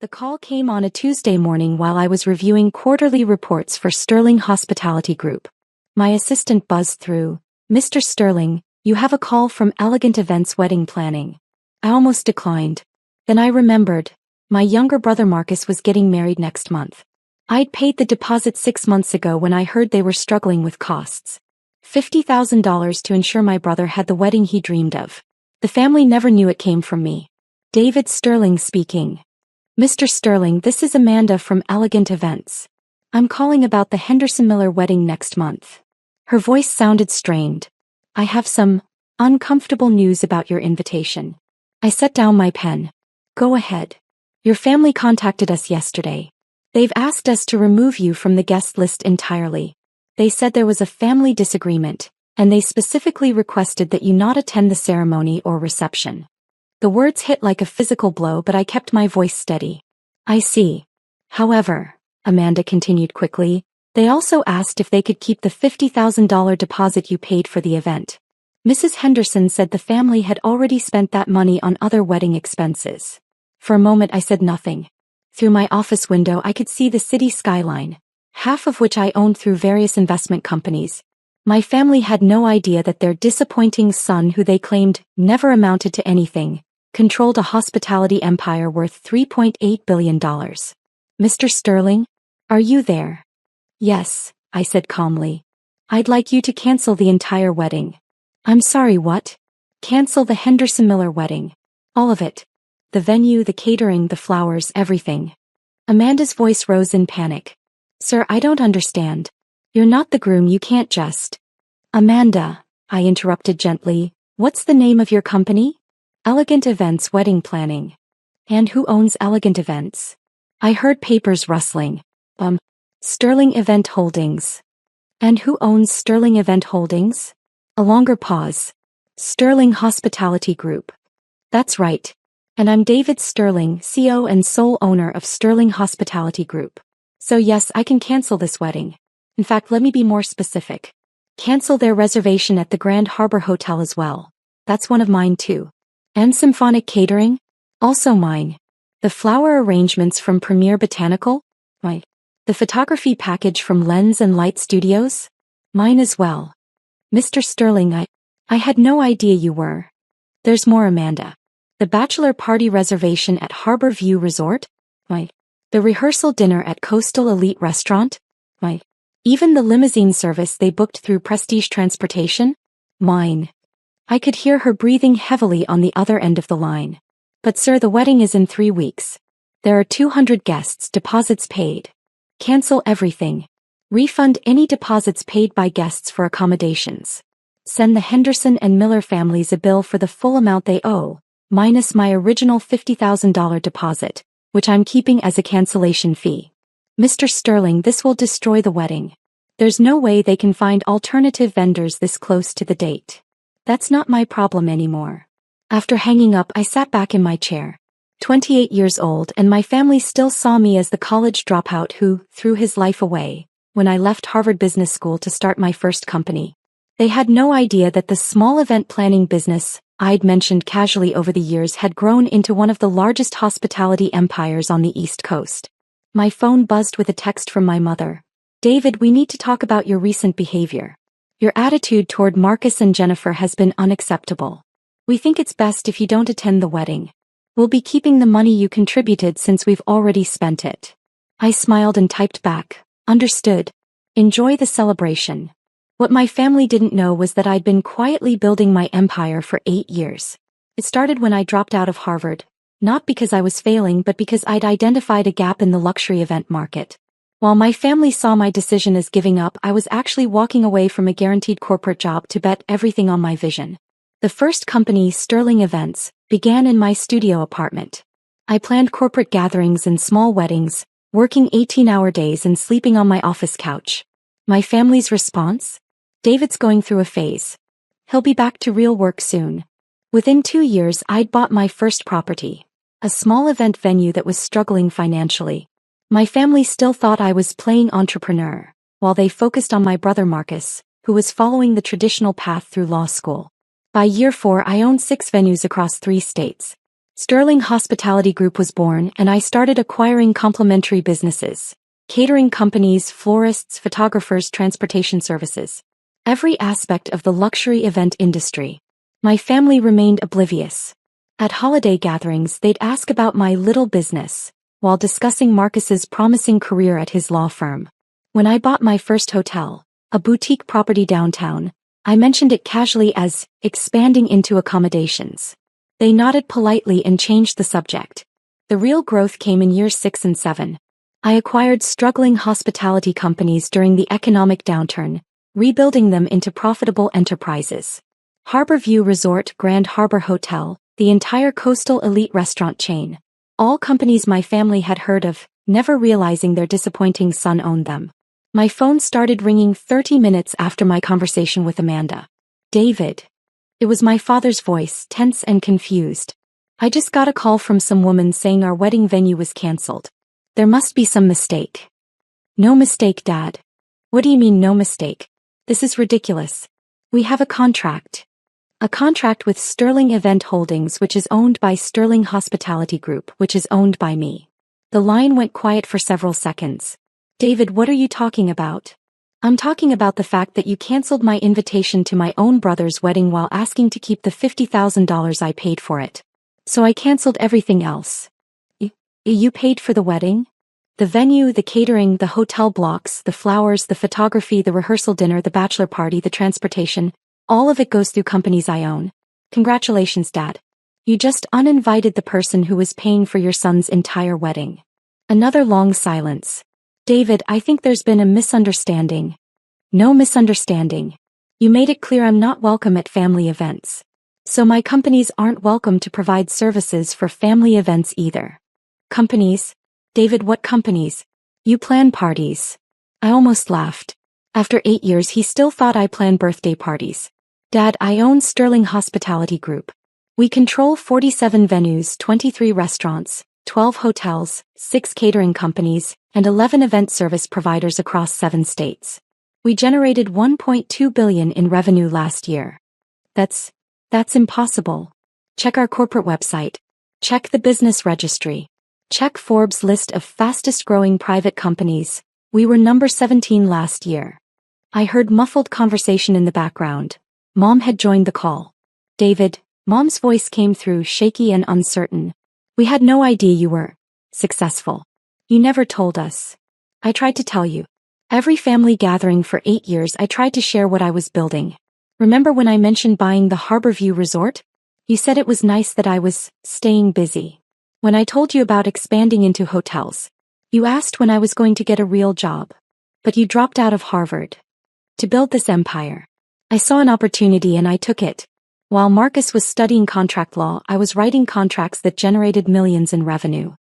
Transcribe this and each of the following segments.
The call came on a Tuesday morning while I was reviewing quarterly reports for Sterling Hospitality Group. My assistant buzzed through. "Mr. Sterling, you have a call from Elegant Events Wedding Planning." I almost declined. Then I remembered. My younger brother Marcus was getting married next month. I'd paid the deposit 6 months ago when I heard they were struggling with costs. $50,000 to ensure my brother had the wedding he dreamed of. The family never knew it came from me. David Sterling speaking. "Mr. Sterling, this is Amanda from Elegant Events. I'm calling about the Henderson Miller wedding next month." Her voice sounded strained. "I have some uncomfortable news about your invitation." I set down my pen. "Go ahead. Your family contacted us yesterday. They've asked us to remove you from the guest list entirely. They said there was a family disagreement, and they specifically requested that you not attend the ceremony or reception." The words hit like a physical blow, but I kept my voice steady. "I see. However," Amanda continued quickly, "they also asked if they could keep the $50,000 deposit you paid for the event. Mrs. Henderson said the family had already spent that money on other wedding expenses." For a moment I said nothing. Through my office window I could see the city skyline, half of which I owned through various investment companies. My family had no idea that their disappointing son, who they claimed never amounted to anything, controlled a hospitality empire worth $3.8 billion. "Mr. Sterling? Are you there?" "Yes," I said calmly. "I'd like you to cancel the entire wedding." "I'm sorry, what?" "Cancel the Henderson Miller wedding. All of it. The venue, the catering, the flowers, everything." Amanda's voice rose in panic. "Sir, I don't understand. You're not the groom, you can't just—" "Amanda," I interrupted gently, "what's the name of your company?" "Elegant Events Wedding Planning." "And who owns Elegant Events?" I heard papers rustling. Sterling Event Holdings." "And who owns Sterling Event Holdings?" A longer pause. "Sterling Hospitality Group." "That's right. And I'm David Sterling, CEO and sole owner of Sterling Hospitality Group. So yes, I can cancel this wedding. In fact, let me be more specific. Cancel their reservation at the Grand Harbor Hotel as well. That's one of mine too. And Symphonic Catering? Also mine. The flower arrangements from Premier Botanical? Mine. The photography package from Lens and Light Studios? Mine as well. Mr. Sterling, I had no idea you were. There's more, Amanda. The bachelor party reservation at Harbor View Resort? Mine. The rehearsal dinner at Coastal Elite Restaurant? Mine. Even the limousine service they booked through Prestige Transportation? Mine. I could hear her breathing heavily on the other end of the line. "But sir, the wedding is in 3 weeks. There are 200 guests, deposits paid. Cancel everything. Refund any deposits paid by guests for accommodations. Send the Henderson and Miller families a bill for the full amount they owe, minus my original $50,000 deposit, which I'm keeping as a cancellation fee. Mr. Sterling, this will destroy the wedding. There's no way they can find alternative vendors this close to the date. That's not my problem anymore." After hanging up, I sat back in my chair. 28 years old, and my family still saw me as the college dropout who threw his life away when I left Harvard Business School to start my first company. They had no idea that the small event planning business I'd mentioned casually over the years had grown into one of the largest hospitality empires on the East Coast. My phone buzzed with a text from my mother. "David, we need to talk about your recent behavior. Your attitude toward Marcus and Jennifer has been unacceptable. We think it's best if you don't attend the wedding. We'll be keeping the money you contributed since we've already spent it." I smiled and typed back, "Understood. Enjoy the celebration." What my family didn't know was that I'd been quietly building my empire for 8 years. It started when I dropped out of Harvard, not because I was failing but because I'd identified a gap in the luxury event market. While my family saw my decision as giving up, I was actually walking away from a guaranteed corporate job to bet everything on my vision. The first company, Sterling Events, began in my studio apartment. I planned corporate gatherings and small weddings, working 18-hour days and sleeping on my office couch. My family's response? "David's going through a phase. He'll be back to real work soon." Within 2 years, I'd bought my first property, a small event venue that was struggling financially. My family still thought I was playing entrepreneur, while they focused on my brother Marcus, who was following the traditional path through law school. By year 4, I owned 6 venues across 3 states. Sterling Hospitality Group was born and I started acquiring complementary businesses. Catering companies, florists, photographers, transportation services. Every aspect of the luxury event industry. My family remained oblivious. At holiday gatherings they'd ask about my little business, while discussing Marcus's promising career at his law firm. When I bought my first hotel, a boutique property downtown, I mentioned it casually as expanding into accommodations. They nodded politely and changed the subject. The real growth came in years 6 and 7. I acquired struggling hospitality companies during the economic downturn, rebuilding them into profitable enterprises. Harborview Resort, Grand Harbor Hotel, the entire coastal elite restaurant chain. All companies my family had heard of, never realizing their disappointing son owned them. My phone started ringing 30 minutes after my conversation with Amanda. David. It was my father's voice, tense and confused. I just got a call from some woman saying our wedding venue was cancelled. There must be some mistake. No mistake, Dad. What do you mean no mistake? This is ridiculous. We have a contract. A contract with Sterling Event Holdings, which is owned by Sterling Hospitality Group, which is owned by me. The line went quiet for several seconds. David, what are you talking about? I'm talking about the fact that you cancelled my invitation to my own brother's wedding while asking to keep the $50,000 I paid for it. So I cancelled everything else. You paid for the wedding? The venue, the catering, the hotel blocks, the flowers, the photography, the rehearsal dinner, the bachelor party, the transportation, all of it goes through companies I own. Congratulations, Dad. You just uninvited the person who was paying for your son's entire wedding. Another long silence. David, I think there's been a misunderstanding. No misunderstanding. You made it clear I'm not welcome at family events. So my companies aren't welcome to provide services for family events either. Companies? David, what companies? You plan parties. I almost laughed. After 8 years he still thought I plan birthday parties. Dad, I own Sterling Hospitality Group. We control 47 venues, 23 restaurants, 12 hotels, 6 catering companies, and 11 event service providers across 7 states. We generated $1.2 billion in revenue last year. That's impossible. Check our corporate website. Check the business registry. Check Forbes' list of fastest-growing private companies. We were number 17 last year. I heard muffled conversation in the background. Mom had joined the call. David, Mom's voice came through shaky and uncertain. We had no idea you were successful. You never told us. I tried to tell you. Every family gathering for 8 years I tried to share what I was building. Remember when I mentioned buying the Harborview Resort? You said it was nice that I was staying busy. When I told you about expanding into hotels, you asked when I was going to get a real job. But you dropped out of Harvard. To build this empire. I saw an opportunity and I took it. While Marcus was studying contract law, I was writing contracts that generated millions in revenue.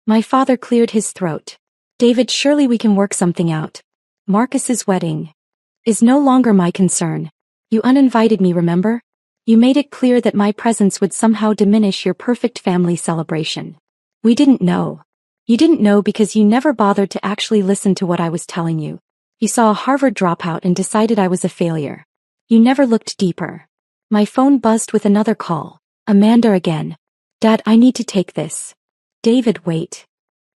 My father cleared his throat. David, surely we can work something out. Marcus's wedding is no longer my concern. You uninvited me, remember? You made it clear that my presence would somehow diminish your perfect family celebration. We didn't know. You didn't know because you never bothered to actually listen to what I was telling you. You saw a Harvard dropout and decided I was a failure. You never looked deeper. My phone buzzed with another call. Amanda again. Dad, I need to take this. David, wait.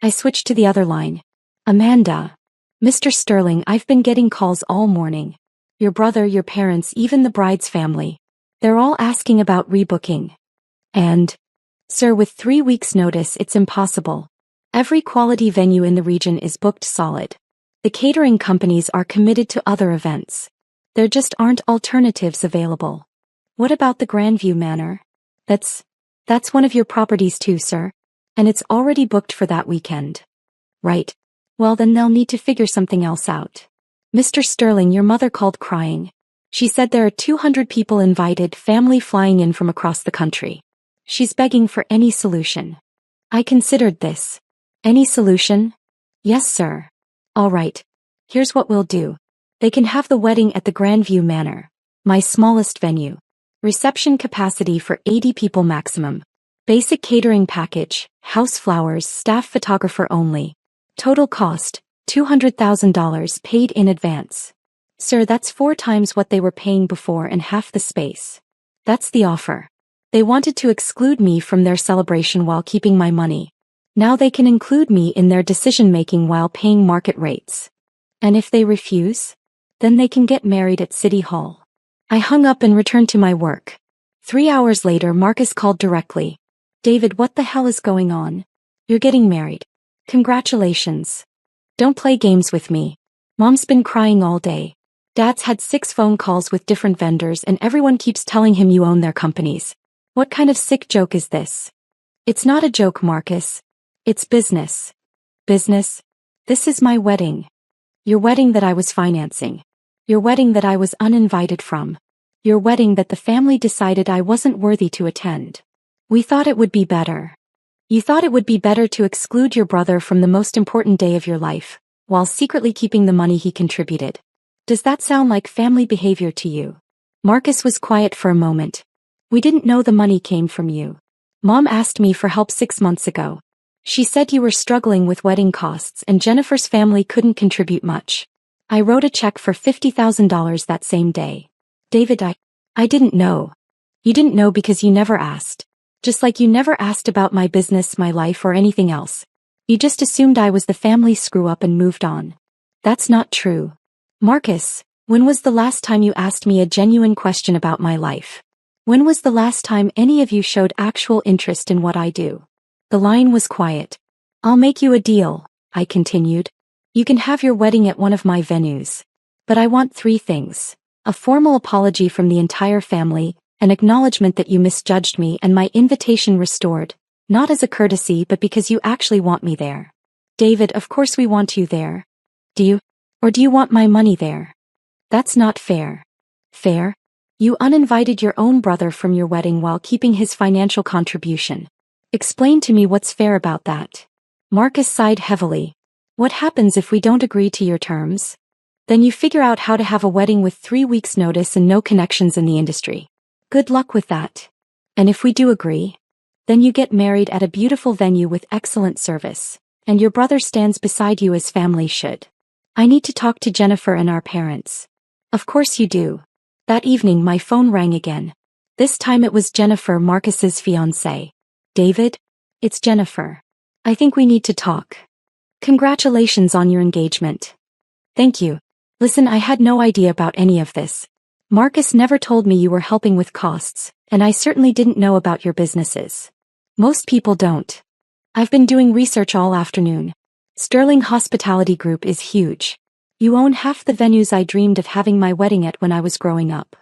I switched to the other line. Amanda. Mr. Sterling, I've been getting calls all morning. Your brother, your parents, even the bride's family. They're all asking about rebooking. And, sir, with 3 weeks' notice it's impossible. Every quality venue in the region is booked solid. The catering companies are committed to other events. There just aren't alternatives available. What about the Grandview Manor? That's one of your properties too, sir. And it's already booked for that weekend. Right. Well then they'll need to figure something else out. Mr. Sterling, your mother called crying. She said there are 200 people invited, family flying in from across the country. She's begging for any solution. I considered this. Any solution? Yes, sir. All right. Here's what we'll do. They can have the wedding at the Grandview Manor, my smallest venue. Reception capacity for 80 people maximum. Basic catering package, house flowers, staff photographer only. Total cost, $200,000 paid in advance. Sir, that's 4 times what they were paying before and half the space. That's the offer. They wanted to exclude me from their celebration while keeping my money. Now they can include me in their decision-making while paying market rates. And if they refuse, then they can get married at City Hall. I hung up and returned to my work. 3 hours later, Marcus called directly. David, what the hell is going on? You're getting married. Congratulations. Don't play games with me. Mom's been crying all day. Dad's had 6 phone calls with different vendors and everyone keeps telling him you own their companies. What kind of sick joke is this? It's not a joke, Marcus. It's business. Business? This is my wedding. Your wedding that I was financing. Your wedding that I was uninvited from. Your wedding that the family decided I wasn't worthy to attend. We thought it would be better. You thought it would be better to exclude your brother from the most important day of your life, while secretly keeping the money he contributed. Does that sound like family behavior to you? Marcus was quiet for a moment. We didn't know the money came from you. Mom asked me for help 6 months ago. She said you were struggling with wedding costs and Jennifer's family couldn't contribute much. I wrote a check for $50,000 that same day. David, I didn't know. You didn't know because you never asked. Just like you never asked about my business, my life, or anything else. You just assumed I was the family screw-up and moved on. That's not true. Marcus, when was the last time you asked me a genuine question about my life? When was the last time any of you showed actual interest in what I do? The line was quiet. I'll make you a deal, I continued. You can have your wedding at one of my venues. But I want 3 things. A formal apology from the entire family, an acknowledgement that you misjudged me, and my invitation restored, not as a courtesy but because you actually want me there. David, of course we want you there. Do you? Or do you want my money there? That's not fair. Fair? You uninvited your own brother from your wedding while keeping his financial contribution. Explain to me what's fair about that. Marcus sighed heavily. What happens if we don't agree to your terms? Then you figure out how to have a wedding with 3 weeks' notice and no connections in the industry. Good luck with that. And if we do agree, then you get married at a beautiful venue with excellent service, and your brother stands beside you as family should. I need to talk to Jennifer and our parents. Of course you do. That evening my phone rang again. This time it was Jennifer, Marcus's fiancée. David? It's Jennifer. I think we need to talk. Congratulations on your engagement. Thank you. Listen, I had no idea about any of this. Marcus never told me you were helping with costs, and I certainly didn't know about your businesses. Most people don't. I've been doing research all afternoon. Sterling Hospitality Group is huge. You own half the venues I dreamed of having my wedding at when I was growing up.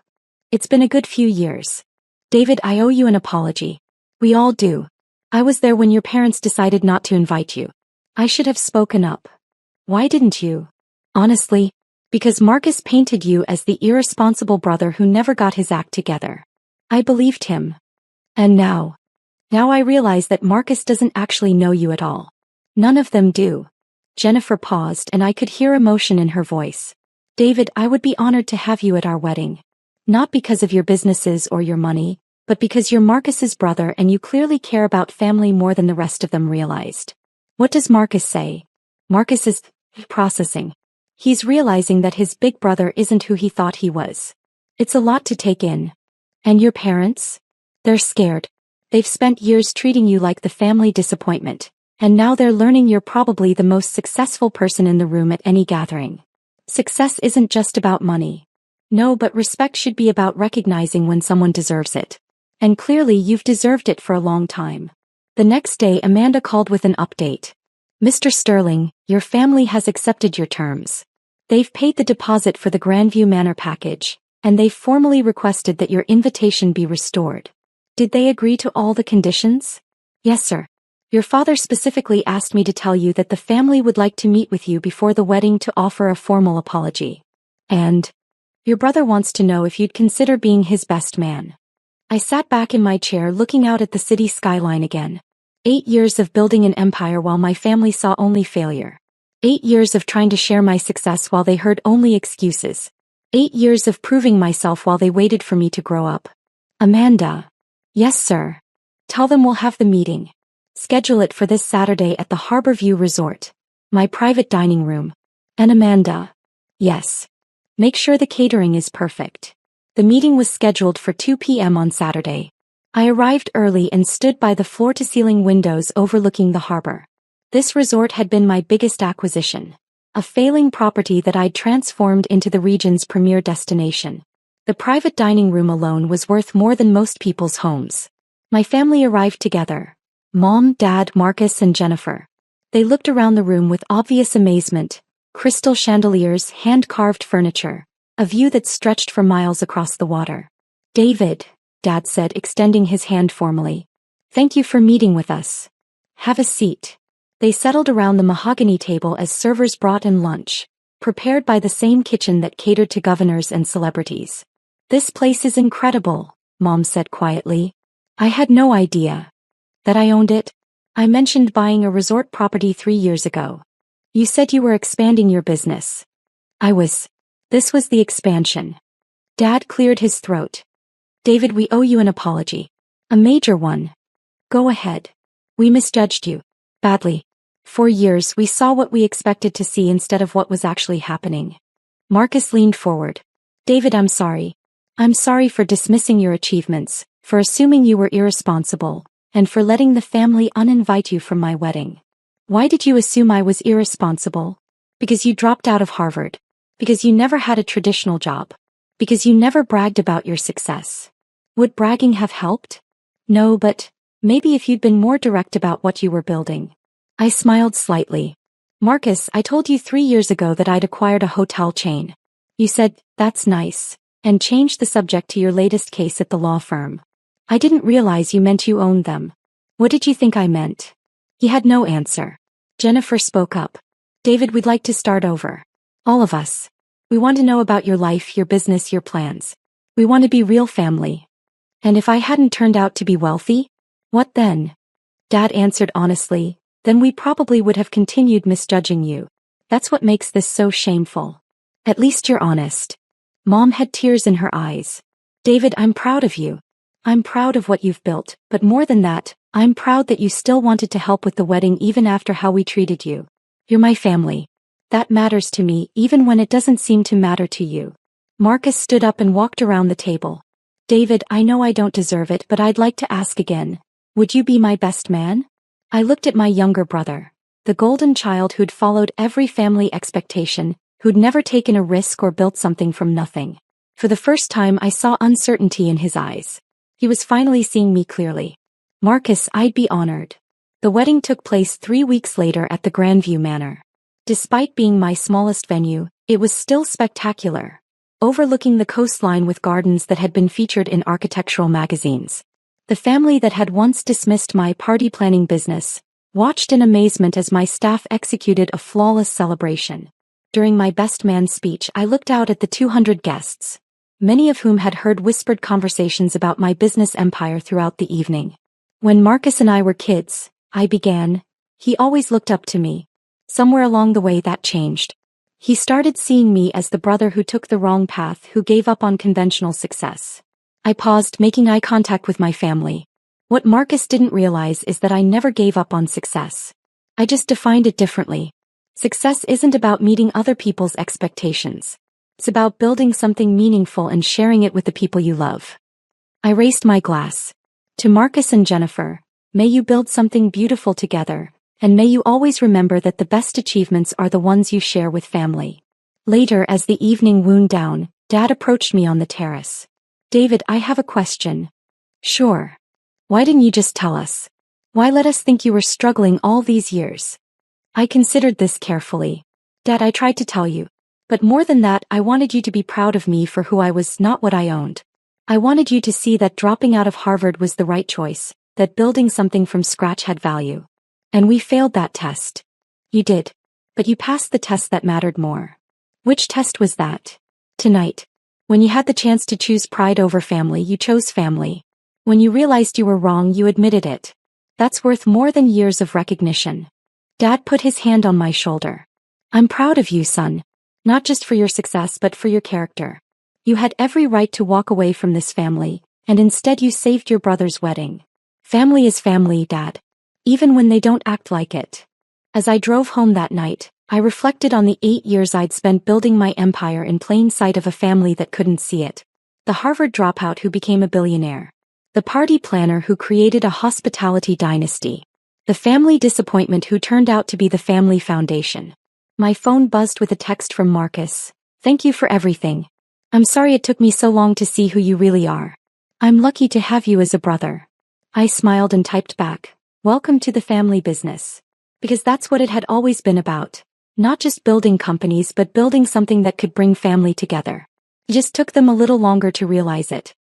It's been a good few years. David, I owe you an apology. We all do. I was there when your parents decided not to invite you. I should have spoken up. Why didn't you? Honestly, because Marcus painted you as the irresponsible brother who never got his act together. I believed him. And now I realize that Marcus doesn't actually know you at all. None of them do. Jennifer paused and I could hear emotion in her voice. David, I would be honored to have you at our wedding. Not because of your businesses or your money, but because you're Marcus's brother and you clearly care about family more than the rest of them realized. What does Marcus say? Marcus is processing. He's realizing that his big brother isn't who he thought he was. It's a lot to take in. And your parents? They're scared. They've spent years treating you like the family disappointment, and now they're learning you're probably the most successful person in the room at any gathering. Success isn't just about money. No, but respect should be about recognizing when someone deserves it. And clearly you've deserved it for a long time. The next day Amanda called with an update. Mr. Sterling, your family has accepted your terms. They've paid the deposit for the Grandview Manor package, and they've formally requested that your invitation be restored. Did they agree to all the conditions? Yes, sir. Your father specifically asked me to tell you that the family would like to meet with you before the wedding to offer a formal apology. And your brother wants to know if you'd consider being his best man. I sat back in my chair looking out at the city skyline again. 8 years of building an empire while my family saw only failure. 8 years of trying to share my success while they heard only excuses. 8 years of proving myself while they waited for me to grow up. Amanda. Yes, sir. Tell them we'll have the meeting. Schedule it for this Saturday at the Harborview Resort. My private dining room. And Amanda. Yes. Make sure the catering is perfect. The meeting was scheduled for 2 p.m. on Saturday. I arrived early and stood by the floor-to-ceiling windows overlooking the harbor. This resort had been my biggest acquisition. A failing property that I'd transformed into the region's premier destination. The private dining room alone was worth more than most people's homes. My family arrived together. Mom, Dad, Marcus, and Jennifer. They looked around the room with obvious amazement. Crystal chandeliers, hand-carved furniture. A view that stretched for miles across the water. David, Dad said, extending his hand formally. Thank you for meeting with us. Have a seat. They settled around the mahogany table as servers brought in lunch, prepared by the same kitchen that catered to governors and celebrities. This place is incredible, Mom said quietly. I had no idea that I owned it. I mentioned buying a resort property 3 years ago. You said you were expanding your business. This was the expansion. Dad cleared his throat. David, we owe you an apology. A major one. Go ahead. We misjudged you. Badly. For years we saw what we expected to see instead of what was actually happening. Marcus leaned forward. David, I'm sorry. I'm sorry for dismissing your achievements, for assuming you were irresponsible, and for letting the family uninvite you from my wedding. Why did you assume I was irresponsible? Because you dropped out of Harvard. Because you never had a traditional job. Because you never bragged about your success. Would bragging have helped? No, but maybe if you'd been more direct about what you were building. I smiled slightly. Marcus, I told you 3 years ago that I'd acquired a hotel chain. You said, that's nice, and changed the subject to your latest case at the law firm. I didn't realize you meant you owned them. What did you think I meant? He had no answer. Jennifer spoke up. David, we'd like to start over. All of us. We want to know about your life, your business, your plans. We want to be real family. And if I hadn't turned out to be wealthy? What then? Dad answered honestly, then we probably would have continued misjudging you. That's what makes this so shameful. At least you're honest. Mom had tears in her eyes. David, I'm proud of you. I'm proud of what you've built, but more than that, I'm proud that you still wanted to help with the wedding even after how we treated you. You're my family. That matters to me even when it doesn't seem to matter to you. Marcus stood up and walked around the table. David, I know I don't deserve it, but I'd like to ask again. Would you be my best man? I looked at my younger brother. The golden child who'd followed every family expectation, who'd never taken a risk or built something from nothing. For the first time I saw uncertainty in his eyes. He was finally seeing me clearly. Marcus, I'd be honored. The wedding took place 3 weeks later at the Grandview Manor. Despite being my smallest venue, it was still spectacular. Overlooking the coastline with gardens that had been featured in architectural magazines. The family that had once dismissed my party planning business watched in amazement as my staff executed a flawless celebration. During my best man speech, I looked out at the 200 guests, many of whom had heard whispered conversations about my business empire throughout the evening. When Marcus and I were kids, I began. He always looked up to me. Somewhere along the way that changed. He started seeing me as the brother who took the wrong path, who gave up on conventional success. I paused, making eye contact with my family. What Marcus didn't realize is that I never gave up on success. I just defined it differently. Success isn't about meeting other people's expectations. It's about building something meaningful and sharing it with the people you love. I raised my glass. To Marcus and Jennifer, may you build something beautiful together, and may you always remember that the best achievements are the ones you share with family. Later, as the evening wound down, Dad approached me on the terrace. David, I have a question. Sure. Why didn't you just tell us? Why let us think you were struggling all these years? I considered this carefully. Dad, I tried to tell you. But more than that, I wanted you to be proud of me for who I was, not what I owned. I wanted you to see that dropping out of Harvard was the right choice, that building something from scratch had value. And we failed that test. You did. But you passed the test that mattered more. Which test was that? Tonight. When you had the chance to choose pride over family, you chose family. When you realized you were wrong, you admitted it. That's worth more than years of recognition. Dad put his hand on my shoulder. I'm proud of you, son. Not just for your success but for your character. You had every right to walk away from this family, and instead you saved your brother's wedding. Family is family, Dad. Even when they don't act like it. As I drove home that night, I reflected on the 8 years I'd spent building my empire in plain sight of a family that couldn't see it. The Harvard dropout who became a billionaire. The party planner who created a hospitality dynasty. The family disappointment who turned out to be the family foundation. My phone buzzed with a text from Marcus. Thank you for everything. I'm sorry it took me so long to see who you really are. I'm lucky to have you as a brother. I smiled and typed back. Welcome to the family business. Because that's what it had always been about. Not just building companies but building something that could bring family together. It just took them a little longer to realize it.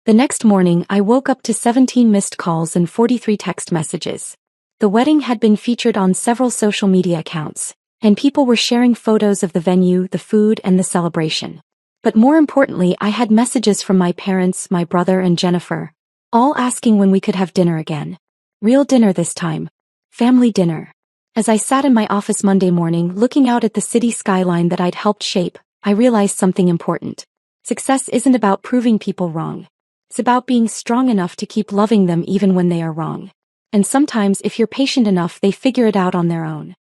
The next morning I woke up to 17 missed calls and 43 text messages. The wedding had been featured on several social media accounts, and people were sharing photos of the venue, the food, and the celebration. But more importantly, I had messages from my parents, my brother, and Jennifer, all asking when we could have dinner again. Real dinner this time. Family dinner. As I sat in my office Monday morning looking out at the city skyline that I'd helped shape, I realized something important. Success isn't about proving people wrong. It's about being strong enough to keep loving them even when they are wrong. And sometimes if you're patient enough they figure it out on their own.